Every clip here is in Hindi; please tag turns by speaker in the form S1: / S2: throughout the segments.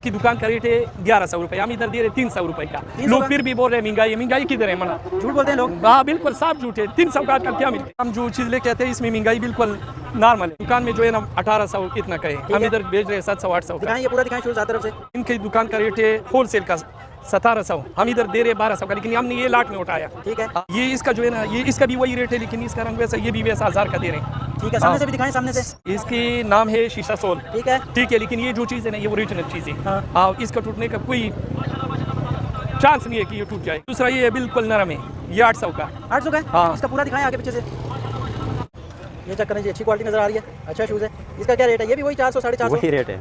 S1: की दुकान का रेट है 1100 रुपये, हम इधर दे रहे 300 रुपये का। लोग फिर भी बोल रहे हैं महंगाई किधर है? मना
S2: झूठ बोलते हैं लोग।
S1: हाँ बिल्कुल साफ झूठ है। 300 का क्या मिलता है? हम जो चीज़ लेके आते हैं इसमें महंगाई बिल्कुल नॉर्मल है। दुकान में जो है ना 1800 इतना का है, हम इधर बेच रहे हैं 700-800 का।
S2: ये पूरा दिखाएं शूज तरफ से।
S1: इनकी दुकान का रेट है होलसेल का 1700, हम इधर दे रहे 1200 का, लेकिन हमने ये लाख में उठाया।
S2: ठीक है।
S1: ये इसका जो है ना ये इसका भी वही रेट है, लेकिन इसका रंग वैसा, ये भी वैसा 1000 का दे रहे हैं।
S2: ठीक है, सामने से भी दिखाएं, सामने से।
S1: इसकी नाम है शीशा सोल।
S2: ठीक है,
S1: ठीक है, लेकिन ये जो चीज़ है ना ये ओरिजिनल चीज़ है।
S2: हाँ।
S1: इसका टूटने का कोई चांस नहीं है कि ये टूट जाए। दूसरा ये बिल्कुल नरम है, ये 800 का।
S2: 800 का?
S1: हाँ।
S2: इसका पूरा दिखाएं आगे पीछे से। ये चेक करें जी, अच्छी क्वालिटी नजर आ रही है, अच्छा शूज़ है। इसका क्या रेट है? ये भी वही 400 450
S3: वही रेट है।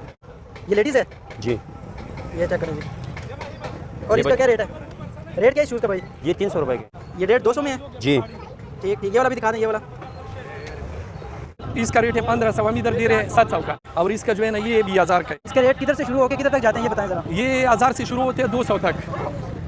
S2: ये लेडीज़ है
S3: जी।
S2: ये चेक करें जी। और इसका क्या रेट है? रेट क्या है शूज़ का भाई?
S3: ये 300 रुपये के।
S2: ये रेट 200 में है?
S3: जी।
S2: ठीक ठीक, ये वाला भी दिखा दें, ये वाला।
S1: इसका रेट है 1500, हम इधर दे रहे हैं 700 का। और इसका जो है ना ये भी 1000 का है।
S2: इसका रेट किधर से शुरू होकर किधर तक जाते हैं, ये बताएं जरा।
S1: ये 1000 से शुरू होते हैं 200 तक।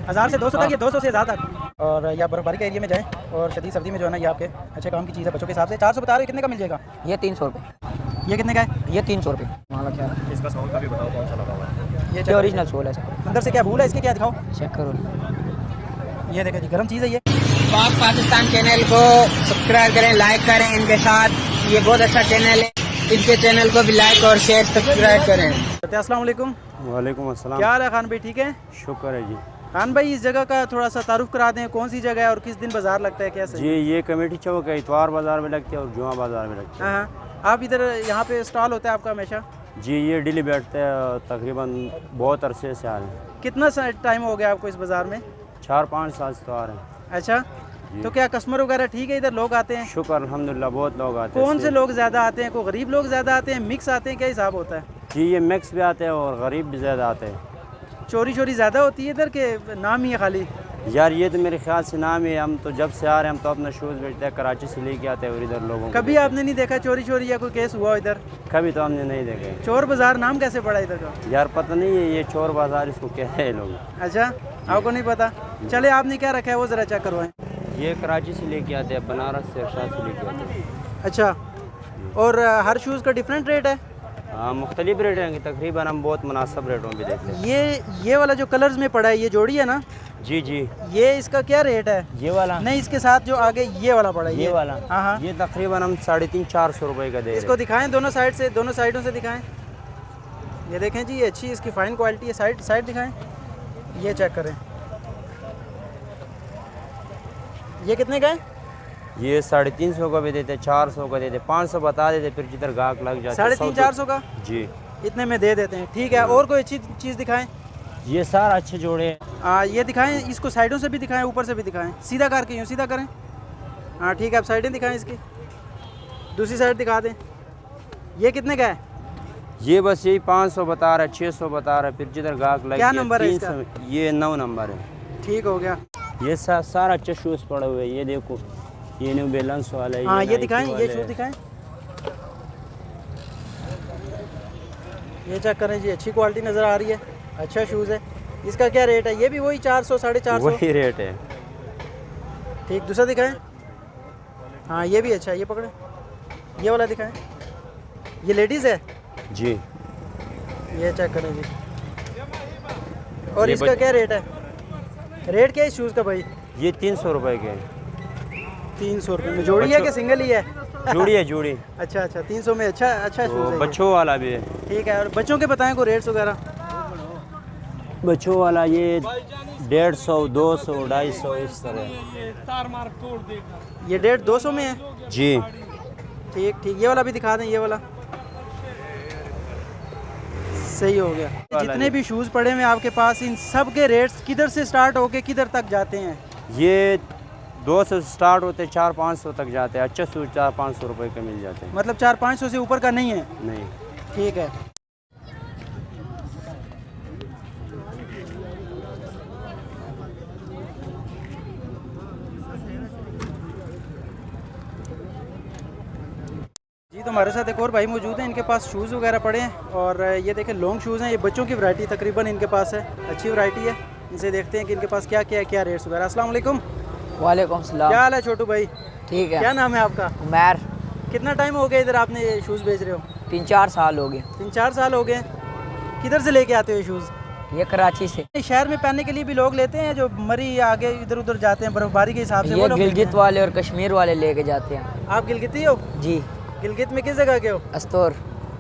S2: 1000 से 200 तक, ये 200 से 1000 तक। और या बर्फबारी के एरिया में जाएं और शदीद सर्दी में जो है ना ये आपके अच्छे काम की चीज़ है बच्चों के हिसाब से। 400 बता रहे हो, कितने का मिल जाएगा?
S4: ये 300 रुपये।
S2: ये कितने का है?
S4: ये 300 रुपये। माला क्या है?
S3: इसका सोल का भी बताओ कौन सा लगा हुआ है?
S4: ये ओरिजिनल सोल है सर।
S2: अंदर से क्या भूल है इसके, क्या दिखाओ?
S4: चेक करो।
S2: ये देखें जी, गर्म चीज़ है ये।
S4: पाक पाकिस्तान चैनल को सब्सक्राइब करें, लाइक करें इनके साथ, ये बहुत अच्छा चैनल है, इनके चैनल को भी लाइक और शेयर सब्सक्राइब करें।
S2: अस्सलाम वालेकुम।
S3: वालेकुम अस्सलाम।
S2: क्या हाल है खान भाई, ठीक है?
S3: शुक्र है जी।
S2: खान भाई इस जगह का थोड़ा सा तारुफ करा दें, कौन सी जगह है और किस दिन बाजार लगता है, कैसे?
S3: जी ये कमेटी चौक है, इतवार बाज़ार में लगती है और जुमा बाज़ार में लगती है।
S2: हाँ, आप इधर यहाँ पे स्टॉल होता है आपका हमेशा?
S3: जी ये डेली बैठते हैं, तकरीबन बहुत अरसे से आ रहे हैं।
S2: कितना टाइम हो गया आपको इस बाज़ार में?
S3: 4-5 साल से तो आ रहे हैं।
S2: अच्छा, तो क्या कस्टमर वगैरह ठीक है, इधर लोग आते हैं?
S3: शुक्र अल्हम्दुलिल्लाह, बहुत लोग आते हैं।
S2: कौन से लोग ज़्यादा आते हैं? कोई गरीब लोग ज़्यादा आते हैं, मिक्स आते हैं, क्या हिसाब होता है?
S3: जी ये मिक्स भी आते हैं और गरीब भी ज़्यादा आते हैं।
S2: चोरी ज़्यादा होती है इधर के नाम ही है खाली?
S3: यार ये तो मेरे ख्याल से नाम है, हम तो जब से आ रहे हैं हम तो अपना शूज़ बेचते हैं, कराची से लेके आते हैं और इधर लोगों को
S2: कभी आपने नहीं देखा चोरी या कोई केस हुआ इधर?
S3: कभी तो हमने नहीं देखे।
S2: चोर बाजार नाम कैसे पड़ा इधर का?
S3: यार पता नहीं है, ये चोर बाजार इसको क्या है लोग।
S2: अच्छा, आपको नहीं पता? चले, आपने क्या रखा है वो ज़रा चेक करवाएं।
S3: ये कराची से लेके आते हैं, बनारस से इरशाद से लेके आते हैं।
S2: अच्छा, और हर शूज़ का डिफरेंट रेट है?
S3: हाँ मुख्तलिफ रेट हैं, तकरीबन हम बहुत मुनासिब रेटों में देते हैं।
S2: ये वाला जो कलर्स में पड़ा है, ये जोड़ी है ना?
S3: जी जी।
S2: ये इसका क्या रेट है?
S3: ये वाला
S2: नहीं, इसके साथ जो आगे ये वाला पड़ा है,
S3: ये वाला,
S2: हाँ हाँ,
S3: ये तकरीबन हम 350-400 रुपये का दे रहे हैं।
S2: इसको दिखाएं दोनों साइड से, दोनों साइडों से दिखाएं। ये देखें जी, ये अच्छी इसकी फाइन क्वालिटी है। साइड दिखाएं, ये चेक करें। ये कितने का है?
S3: ये 350 का भी देते, 400 का देते, 500 बता देते, फिर जिधर गाहक लग जाते
S2: 350-400 का
S3: जी,
S2: इतने में दे देते हैं। ठीक है, और कोई अच्छी चीज़ दिखाएं।
S3: ये सारा अच्छे जोड़े हैं।
S2: ये दिखाएं, इसको साइडों से भी दिखाएं, ऊपर से भी दिखाएं। सीधा करके यूँ सीधा करें। हाँ ठीक है, आप साइडें दिखाएं इसकी, दूसरी साइड दिखा दें। ये कितने का है?
S3: ये बस यही 500 बता रहा है, 600 बता रहा है, फिर जिधर गाहक लग
S2: क्या
S3: गया
S2: नंबर है
S3: 300। ये 9 नंबर है।
S2: ठीक हो गया।
S3: ये सारा अच्छे शूज़ पड़े हुए हैं, ये देखो, ये न्यू बैलेंस वाला है।
S2: हाँ ये दिखाएं, ये शूज़ दिखाएं। ये चेक करें जी, अच्छी क्वालिटी नज़र आ रही है, अच्छा शूज़ है। इसका क्या रेट है? ये भी वही 400 450?
S3: वही रेट है।
S2: ठीक, दूसरा दिखाएं। हाँ ये भी अच्छा है, ये पकड़े, ये वाला दिखाएं। ये लेडीज़ है
S3: जी।
S2: ये चेक करें जी। और इसका क्या रेट है? रेट क्या है इस शूज़ का भाई?
S3: ये 300 रुपये के हैं।
S2: 300 रुपये में जोड़ी है कि सिंगल ही है?
S3: जोड़ी है, जोड़ी।
S2: अच्छा, 300 में अच्छा शूज़ है।
S3: बच्चों वाला भी है।
S2: ठीक है, और बच्चों के बताएं को रेट्स वगैरह।
S3: बच्चों वाला ये 150, 200, 250 इस तरह।
S2: ये 150-200 में है
S3: जी।
S2: ठीक, ये वाला भी दिखा दें, ये वाला सही हो गया। जितने भी शूज़ पड़े हुए आपके पास, इन सब के रेट्स किधर से स्टार्ट होके किधर तक जाते हैं?
S3: ये 200 से स्टार्ट होते, 400-500 तक जाते हैं। अच्छे शूज़ 400-500 रुपये के मिल जाते हैं।
S2: मतलब 400-500 से ऊपर का नहीं है?
S3: नहीं।
S2: ठीक है। जी, तो हमारे साथ एक और भाई मौजूद हैं, इनके पास शूज़ वगैरह पड़े हैं और ये देखें लॉन्ग शूज़ हैं। ये बच्चों की वैरायटी तकरीबन इनके पास है, अच्छी वैरायटी है। इनसे देखते हैं कि इनके पास क्या रेट्स वगैरह। अस्सलाम वालेकुम।
S4: वालेकुम सलाम।
S2: क्या हाल है छोटू भाई?
S4: ठीक है।
S2: क्या नाम है आपका?
S4: उमैर।
S2: कितना टाइम हो गया इधर आपने ये शूज़ बेच रहे हो?
S4: 3-4 साल हो गए।
S2: 3-4 साल हो गए। किधर से लेके आते हो शूज़?
S5: ये कराची से।
S2: शहर में पहनने के लिए भी लोग लेते हैं, जो मरी आगे इधर उधर जाते हैं बर्फबारी के हिसाब से, वो
S5: ये
S2: लोग लेते
S5: गिलगित
S2: हैं?
S5: वाले और कश्मीर वाले लेके जाते हैं।
S2: आप गिलगिती हो?
S5: जी।
S2: गिलगित में किस जगह के हो?
S5: अस्तौर।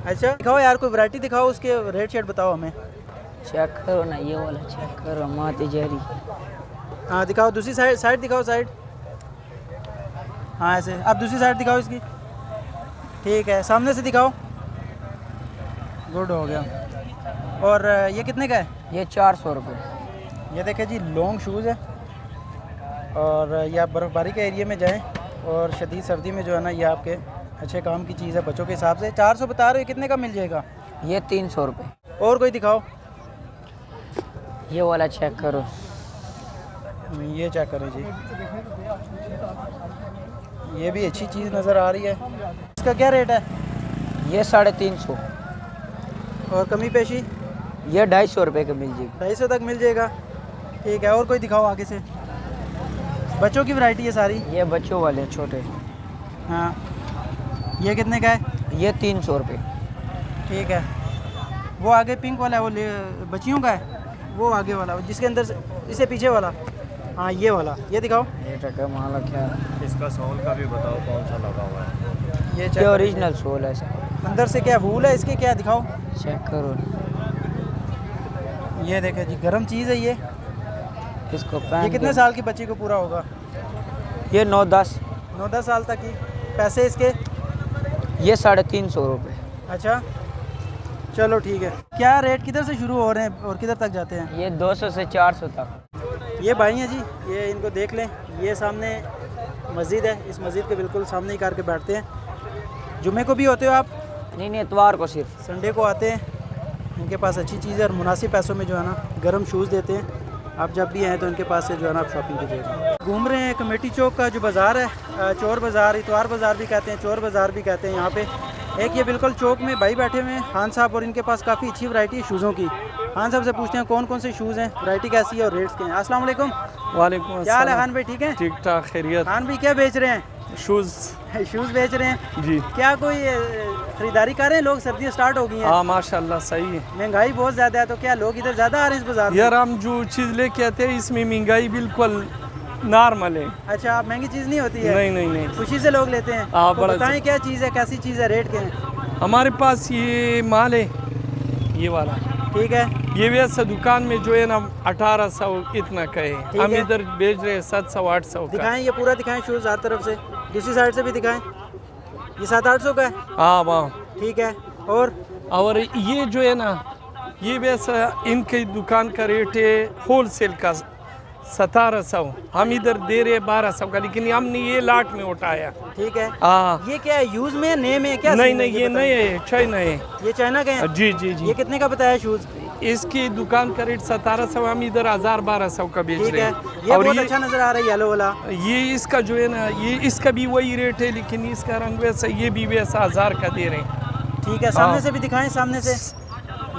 S2: अच्छा, दिखाओ यार, कोई वैरायटी दिखाओ, उसके रेट शेट बताओ हमें।
S5: चेक करो ना, ये वाला चेक करो, माती जहरी।
S2: हाँ दिखाओ, दूसरी साइड दिखाओ, साइड। हाँ ऐसे, अब दूसरी साइड दिखाओ इसकी। ठीक है, सामने से दिखाओ। गुड हो गया। और ये कितने का है?
S5: ये 400 रुपये।
S2: ये देखें जी, लॉन्ग शूज़ है, और ये आप बर्फ़बारी के एरिया में जाएं और शदीद सर्दी में जो है ना, ये आपके अच्छे काम की चीज़ है बच्चों के हिसाब से। 400 बता रहे हो, कितने का मिल जाएगा?
S5: ये 300 रुपये।
S2: और कोई दिखाओ।
S5: ये वाला चेक करो।
S2: ये चेक करें जी, ये भी अच्छी चीज़ नज़र आ रही है। इसका क्या रेट है?
S5: ये 350।
S2: और कमी पेशी?
S5: ये 250 रुपये का मिल जाएगी।
S2: 250 तक मिल जाएगा। ठीक है, और कोई दिखाओ आगे से। बच्चों की वैरायटी है सारी?
S5: ये बच्चों वाले हैं, छोटे।
S2: हाँ, ये कितने का है?
S5: ये 300 रुपये।
S2: ठीक है। वो आगे पिंक वाला है, वो बच्चियों का है? वो आगे वाला जिसके अंदर से, इससे पीछे वाला? हाँ ये वाला, ये दिखाओ।
S5: ये टका माला क्या है?
S3: इसका सोल का भी बताओ कौन सा लगा हुआ है।
S2: ये
S5: ओरिजिनल सोल है इसका।
S2: अंदर से क्या वूल है इसके, क्या दिखाओ।
S5: चेक करो।
S2: ये देखें जी, गर्म चीज़ है ये।
S5: इसको
S2: ये
S5: पहन
S2: कितने साल की बच्ची को पूरा होगा?
S5: ये 9-10।
S2: 9-10 साल तक की। पैसे इसके?
S5: ये 350 रुपये।
S2: अच्छा चलो ठीक है। क्या रेट किधर से शुरू हो रहे हैं और किधर तक जाते हैं?
S5: ये 200 से 400 तक।
S2: ये भाई हैं जी, ये इनको देख लें। ये सामने मस्जिद है, इस मस्जिद के बिल्कुल सामने ही करके बैठते हैं। जुमे को भी होते हो आप?
S5: नहीं, इतवार को सिर्फ।
S2: संडे को आते हैं। इनके पास अच्छी चीज़ है और मुनासिब पैसों में जो है ना गर्म शूज़ देते हैं। आप जब भी आएँ तो इनके पास से जो है ना आप शॉपिंग कीजिएगा। घूम रहे हैं कमेटी चौक का जो बाज़ार है, चोर बाज़ार, इतवार बाज़ार भी कहते हैं, चोर बाज़ार भी कहते हैं यहाँ पे। एक ये बिल्कुल चौक में भाई बैठे हुए हैं, खान साहब, और इनके पास काफ़ी अच्छी वैरायटी है शूज़ों की। खान साहब से पूछते हैं कौन कौन से शूज़ हैं, वैरायटी कैसी है और रेट्स के हैं। अस्सलाम वालेकुम।
S1: वालेकुम
S2: क्या हाल है
S1: अस्सलाम।
S2: खान भाई, ठीक है?
S1: ठीक ठाक, खैरियत।
S2: खान भाई क्या बेच रहे हैं?
S1: शूज़
S2: शूज़ बेच रहे हैं
S1: जी।
S2: क्या कोई खरीदारी कर रहे हैं लोग? सर्दियाँ स्टार्ट हो गई हैं,
S1: हाँ माशाल्लाह सही है।
S2: महंगाई बहुत ज़्यादा है, तो क्या लोग इधर ज़्यादा आ रहे हैं इस बाज़ार में?
S1: यार हम जो चीज़ लेके आते हैं इसमें महंगाई बिल्कुल नॉर्मल है।
S2: अच्छा, आप महंगी चीज़ नहीं होती है?
S1: नहीं नहीं नहीं,
S2: खुशी से लोग लेते हैं।
S1: हाँ,
S2: तो
S1: बड़ा
S2: बताएं क्या चीज़ है, कैसी चीज़ है, रेट के हैं?
S1: हमारे पास ये माल है, ये वाला।
S2: ठीक है।
S1: ये वैसे दुकान में जो है ना 1800 इतना का है,
S2: ठीक
S1: हम
S2: है।
S1: इधर बेच रहे हैं 700-800 का।
S2: दिखाएं, ये पूरा दिखाएं शूज़ हर तरफ से, दूसरी साइड से भी दिखाएं। ये 700-800 का है?
S1: हाँ वाह।
S2: ठीक है। और
S1: ये जो है ना, ये वैसा इनकी दुकान का रेट है होल सेल का 1700, हम इधर दे रहे 1200 का, लेकिन हमने ये लाट में उठाया।
S2: ठीक है।
S1: हाँ।
S2: ये क्या है, यूज़ में, नए में, क्या
S1: नहीं
S2: सीन है?
S1: नहीं, ये नहीं है, चाइना है।
S2: ये चाइना के हैं?
S1: जी जी जी।
S2: ये कितने का बताया शूज़?
S1: इसकी दुकान का रेट 1700, हम इधर 1000-1200 का बेच
S2: ठीक
S1: रहे
S2: है।
S1: हैं।
S2: ये
S1: और
S2: बहुत अच्छा नज़र आ रहा है, येलो वाला।
S1: ये इसका जो है ना, ये इसका भी वही रेट है, लेकिन इसका रंग वैसा, ये भी वैसा 1000 का दे रहे हैं।
S2: ठीक है, सामने
S1: हाँ।
S2: से भी दिखाएं, सामने से।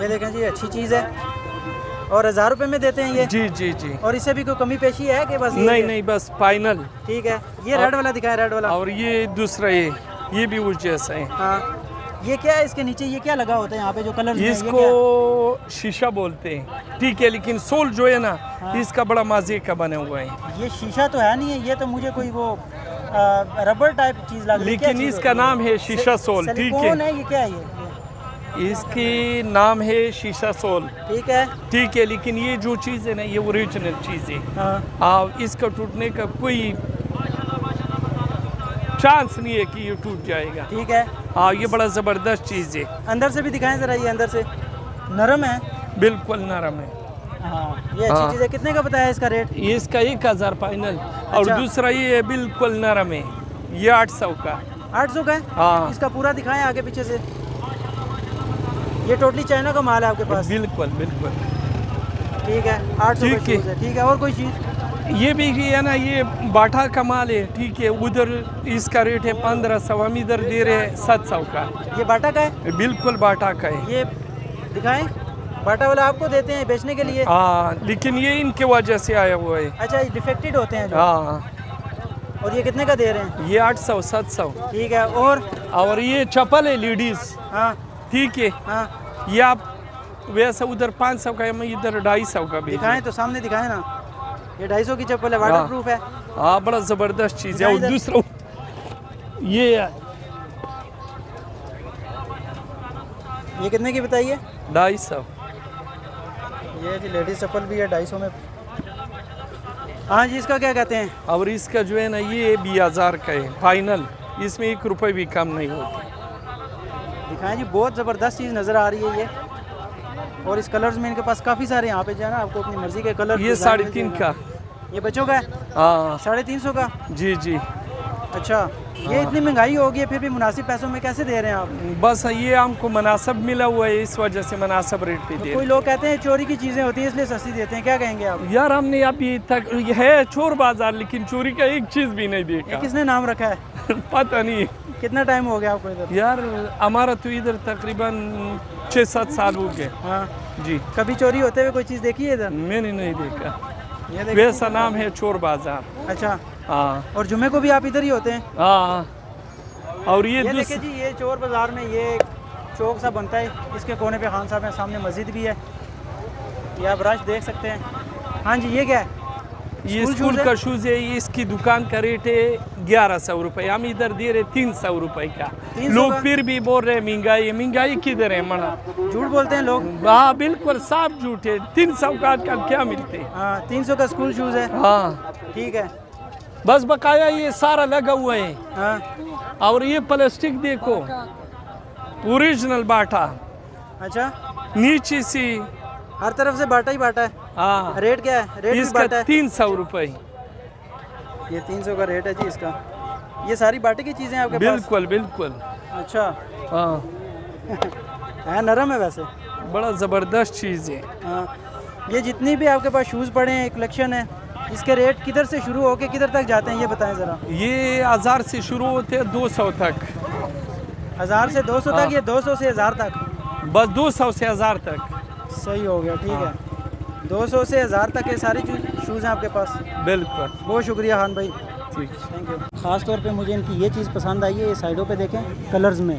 S2: ये देखें जी, अच्छी चीज़ है, और 1000 रुपये में देते हैं ये?
S1: जी जी जी।
S2: और इससे भी कोई कमी पेशी है कि बस ये
S1: नहीं
S2: है?
S1: नहीं, बस फाइनल।
S2: ठीक है। ये रेड वाला दिखाएं, रेड वाला।
S1: और ये दूसरा ये भी उस जैसा है।
S2: हाँ। ये क्या है इसके नीचे, ये क्या लगा होता है यहाँ पे जो कलर?
S1: इसको शीशा बोलते हैं, ठीक है, लेकिन सोल जो है ना, इसका बड़ा मजे का बना हुआ है।
S2: ये शीशा तो है नहीं है, ये तो मुझे कोई वो रबर टाइप चीज़ लग रही है। क्या
S1: लेकिन
S2: चीज़
S1: इसका
S2: होती है?
S1: नाम है शीशा सोल, ठीक
S2: सिलिकॉन
S1: है।
S2: है, ये क्या है ये?
S1: इसकी नाम है शीशा सोल,
S2: ठीक है।
S1: ठीक है, लेकिन ये जो चीज़ है ना, ये ओरिजिनल चीज़ है।
S2: हाँ।
S1: इसका टूटने का कोई चांस नहीं है कि ये टूट जाएगा।
S2: ठीक है।
S1: हाँ, ये बड़ा ज़बरदस्त चीज़ है।
S2: अंदर से भी दिखाएं ज़रा, ये अंदर से नरम है?
S1: बिल्कुल नरम है।
S2: हाँ, ये अच्छी
S1: हाँ।
S2: चीज़ है। कितने का बताया इसका रेट?
S1: ये इसका 1000 फाइनल, और
S2: अच्छा।
S1: दूसरा ये बिल्कुल नरम है, ये 800 का।
S2: 800 का है?
S1: हाँ।
S2: इसका पूरा दिखाएं आगे पीछे से। ये टोटली चाइना का माल है आपके पास?
S1: बिल्कुल बिल्कुल।
S2: ठीक है, 800 का
S1: ठीक है।
S2: शूज़ है। ठीक है, और कोई चीज़?
S1: ये भी है ना, ये बाटा का माल है, ठीक है, उधर इसका रेट है 1500, हम इधर दे रहे हैं 700 का।
S2: ये बाटा का है?
S1: बिल्कुल बाटा का है।
S2: ये दिखाएं, बाटा वाला आपको देते हैं बेचने के लिए?
S1: हाँ, लेकिन ये इनके वजह से आया हुआ है।
S2: अच्छा, ये डिफेक्टेड होते हैं जो?
S1: हाँ।
S2: और ये कितने का दे रहे हैं?
S1: ये 800-700।
S2: ठीक है। और
S1: ये चप्पल है लेडीज,
S2: हाँ
S1: ठीक है,
S2: हाँ।
S1: ये आप वैसा उधर 500 का है, मैं इधर 250 का बेच रहा
S2: दिखाएं तो सामने दिखाएं ना, ये 250 की चप्पल है, वाटर प्रूफ है।
S1: हूं। हाँ बड़ा ज़बरदस्त चीज़ है। और
S2: इधर-
S1: दूसरा ये है
S2: ये कितने की बताइए?
S1: 250।
S2: ये जी लेडीज चप्पल भी है 250 में। हाँ जी, इसका क्या कहते हैं?
S1: और इसका जो है ना ये 20,000 का है फाइनल, इसमें 1 रुपये भी कम नहीं होता।
S2: दिखाएं जी, बहुत ज़बरदस्त चीज़ नज़र आ रही है ये। और इस कलर्स में इनके पास काफ़ी सारे यहाँ पे जो है ना, आपको अपनी मर्ज़ी के कलर।
S1: ये 3.5 का।
S2: ये बच्चों का है
S1: हाँ
S2: 350 का।
S1: जी जी।
S2: अच्छा, ये इतनी महंगाई हो गई है फिर भी मुनासिब पैसों में कैसे दे रहे हैं आप?
S1: बस ये हमको मुनासिब मिला हुआ है, इस वजह से मुनासिब रेट पे दे
S2: कोई लोग कहते हैं चोरी की चीज़ें होती हैं इसलिए सस्ती देते हैं, क्या कहेंगे आप?
S1: यार हमने अभी तक है चोर बाजार, लेकिन चोरी का एक चीज़ भी नहीं
S2: ये
S1: देखा।
S2: किसने नाम रखा है?
S1: पता नहीं
S2: कितना टाइम हो गया आपको इधर?
S1: यार, हमारा तो इधर तकरीबन 6-7 साल हो गए
S2: हाँ,
S1: जी।
S2: कभी चोरी होते हुए कोई चीज़ देखी है इधर?
S1: मैंने नहीं देखा।
S2: ये देखिए।
S1: वैसा नाम है चोर बाजार।
S2: अच्छा,
S1: हाँ
S2: और जुमे को भी आप इधर ही होते हैं?
S1: हाँ। और ये
S2: ये देखिए जी, ये चोर बाज़ार में ये एक चौक सा बनता है, इसके कोने पे खान साहब है, सामने मस्जिद भी है, ये आप रश देख सकते हैं। हाँ जी, ये क्या है?
S1: ये
S2: स्कूल
S1: स्कूल
S2: शूज़
S1: का शूज़ है। ये इसकी दुकान का रेट है 1100 रुपये, हम इधर दे रहे 300 रुपये का।
S2: 300
S1: लोग
S2: का?
S1: फिर भी बोल रहे हैं महंगाई। महंगाई किधर है मना?
S2: झूठ बोलते हैं लोग।
S1: हाँ बिल्कुल साफ झूठ है। 300 का आजकल क्या मिलते हैं?
S2: हाँ, 300 का स्कूल शूज़ है।
S1: हाँ
S2: ठीक है।
S1: बस बकाया ये सारा लगा हुआ है।
S2: हाँ,
S1: और ये प्लास्टिक देखो, ओरिजिनल बाटा,
S2: अच्छा,
S1: नीचे सी।
S2: हर तरफ से बाटा ही बाटा है।
S1: हाँ
S2: रेट क्या है? रेट भी
S1: इसका
S2: बाटा है।
S1: 300 रुपये।
S2: ये 300 का रेट है जी इसका। ये सारी बाटे की चीज़ें आपके पास?
S1: बिल्कुल बिल्कुल।
S2: अच्छा,
S1: हाँ
S2: है नरम है वैसे।
S1: बड़ा ज़बरदस्त चीज़ है।
S2: हाँ, ये जितनी भी आपके पास शूज़ पड़े हैं, कलेक्शन है, इसके रेट किधर से शुरू होके किधर तक जाते हैं ये बताएं ज़रा।
S1: ये 1000 से शुरू होते हैं 200 तक।
S2: 1000 से 200 तक, ये 200 से 1000 तक?
S1: बस 200 से 1000 तक।
S2: सही हो गया, ठीक है। 200 से 1000 तक ये सारी शूज़ हैं आपके पास।
S1: बिल्कुल
S2: बहुत शुक्रिया खान भाई,
S1: ठीक।
S2: Thank you. ख़ास तौर पे मुझे इनकी ये चीज़ पसंद आई है, ये साइडों पे देखें कलर्स में,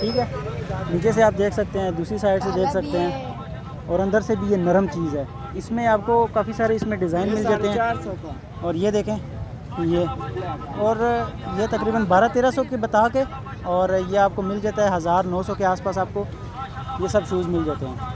S2: ठीक है। नीचे से आप देख सकते हैं, दूसरी साइड से देख सकते हैं, और अंदर से भी ये नरम चीज़ है। इसमें आपको काफ़ी सारे इसमें डिज़ाइन मिल जाते हैं। और ये देखें ये, और ये तकरीबन 1200-1300 के बता के, और ये आपको मिल जाता है 1900 के आसपास आपको ये सब शूज़ मिल जाते हैं।